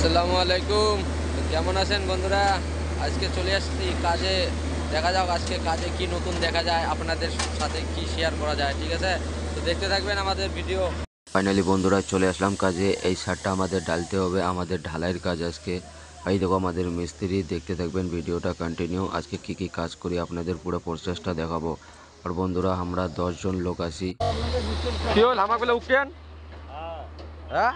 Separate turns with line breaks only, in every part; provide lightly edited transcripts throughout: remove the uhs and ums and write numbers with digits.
আসসালামু আলাইকুম। কেমন আছেন বন্ধুরা? আজকে চলে আসছি কাজে। দেখা যাক আজকে কাজে কি নতুন দেখা যায়, আপনাদের সাথে কি শেয়ার করা যায়। ঠিক আছে, তো দেখতে থাকবেন আমাদের ভিডিও।
ফাইনালি বন্ধুরা চলে আসলাম কাজে। এই ছাদটা আমাদের ঢালতে হবে, আমাদের ঢালাইয়ের কাজ আজকে। এই দেখো আমাদের মিস্ত্রি, দেখতে থাকবেন ভিডিওটা কন্টিনিউ। আজকে কি কি কাজ করি আপনাদের পুরো প্রসেসটা দেখাবো। আর বন্ধুরা আমরা 10 জন লোক আছি।
কি হল আমাকে উঠেন? হ্যাঁ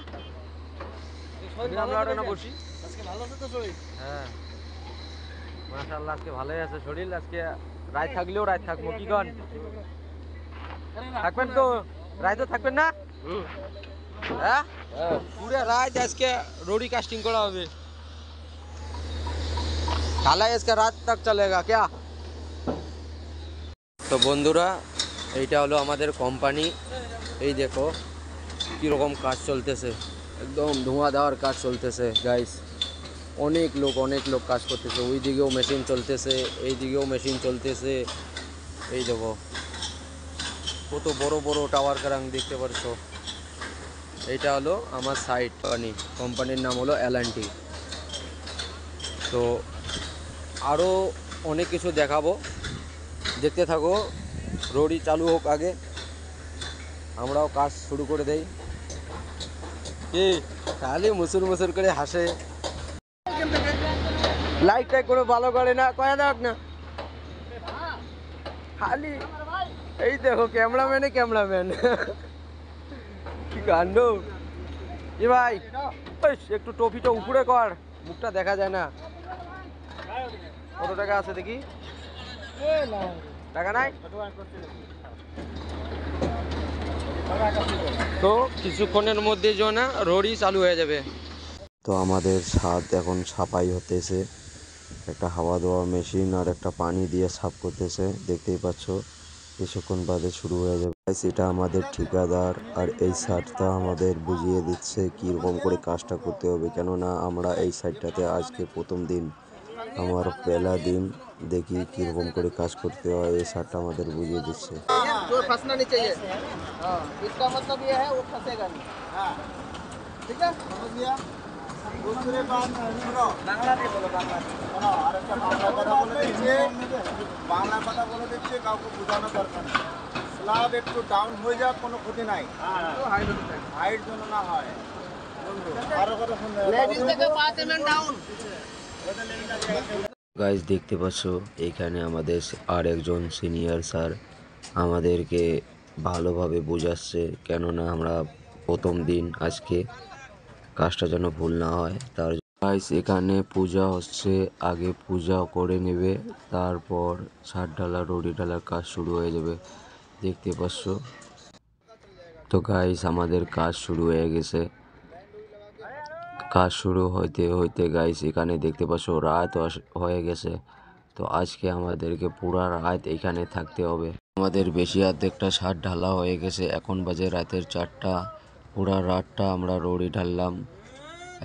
বসি
আজকে ভালো আছে তো শরীর?
হ্যাঁ মাশাআল্লাহ, আজকে ভালোই আছে শরীর। আজকে রাত থাকলেও রাত থাকবো। কি কন থাকবেন তো? রাতে থাকবেন না? হ্যাঁ পুরো রাত আজকে रोडी कास्टिंग করা হবে। ঢালাই আজকে রাত তক চলেগা क्या? তো বন্ধুরা এইটা হলো আমাদের কোম্পানি। এই দেখো কীরকম কাজ চলতেছে, একদম ধোঁয়া দেওয়ার কাজ চলতেছে গাইস। অনেক লোক কাজ করতেছে। ওই দিকেও মেশিন চলতেছে, এই দিকেও মেশিন চলতেছে। এই দেখো কত বড় বড় টাওয়ার কারাং দেখতে পাচ্ছ। এইটা হলো আমার সাইট কোম্পানির নাম হলো L&T। তো আরও অনেক কিছু দেখাবো, দেখতে থাকো। রোডই চালু হোক আগে, আমরাও কাজ শুরু করে দেই। কি খালি মুসুর করে হাসে, লাইটটা কোনো ভালো করে না, কয়া দেখ না খালি। এই দেখো ক্যামেরাম্যান কি কাণ্ড। কি ভাই একটু টপিটা উপরে কর, মুখটা দেখা যায় না। কত টাকা আছে দেখি? টাকা নাই তো কিছুক্ষণের মধ্যে না রোডই চালু হয়ে যাবে।
তো আমাদের ছাদ এখন ছাপাই হতেছে। একটা হাওয়া দেওয়া মেশিন আর একটা পানি দিয়ে সাফ করতেছে, দেখতেই পাচ্ছ। কিছুক্ষণ বাদে শুরু হয়ে যাবে। এটা আমাদের ঠিকাদার, আর এই সাইডটা আমাদের বুঝিয়ে দিচ্ছে কীরকম করে কাজটা করতে হবে। কেননা আমরা এই সাইডটাতে আজকে প্রথম দিন, আমার পহেলা দিন। দেখি কীরকম করে কাজ করতে হয়, এই সাইডটা আমাদের বুঝিয়ে দিচ্ছে।
फंसना नहीं चाहिए। इसका मतलब ये है वो फंसेगा नहीं। ठीक है, समझ गया? दूसरे बात सुनो, बांग्ला नहीं बोलो, बांग्ला सुनो। আর একটা বাংলা কথা বলে দিচ্ছি, বাংলা কথা বলে দিচ্ছি, কাউকে বোঝানো দরকার নেই। স্ল্যাব একটু ডাউন হয়ে যাক, কোনো ক্ষতি নাই। হাইট যেন না হয়। আরো কথা শুনবে, লেডিস থেকে 5 mm ডাউন।
গাইজ দেখতে পাচ্ছ এইখানে আমাদের আর একজন সিনিয়র স্যার আমাদেরকে ভালোভাবে বোঝাচ্ছে। কেননা আমরা প্রথম দিন, আজকে কাজটা যেন ভুল না হয় তার। গাইজ এখানে পূজা হচ্ছে, আগে পূজা করে নেবে, তারপর ছাদ ঢালা রডি ঢালার কাজ শুরু হয়ে যাবে, দেখতে পাচ্ছ। তো গাইজ আমাদের কাজ শুরু হয়ে গেছে। কাজ শুরু হইতে হইতে গাইস এখানে দেখতে পাচ্ছ রাত হয়ে গেছে। তো আজকে আমাদেরকে পুরা রাত এখানে থাকতে হবে। আমাদের বেশি অর্ধেকটা ছাদ ঢালা হয়ে গেছে, এখন বাজে রাতের 4টা। পুরা রাতটা আমরা রডি ঢাললাম।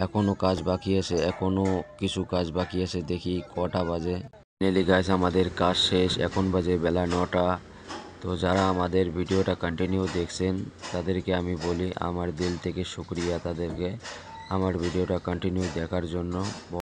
এখনো কাজ বাকি আছে, এখনো কিছু কাজ বাকি আছে, দেখি কটা বাজে। ফাইনালি গাইস আমাদের কাজ শেষ, এখন বাজে বেলা 9টা। তো যারা আমাদের ভিডিওটা কন্টিনিউ দেখছেন তাদেরকে আমি বলি আমার দিল থেকে শুক্রিয়া তাদেরকে, আমার ভিডিওটা কন্টিনিউ দেখার জন্য।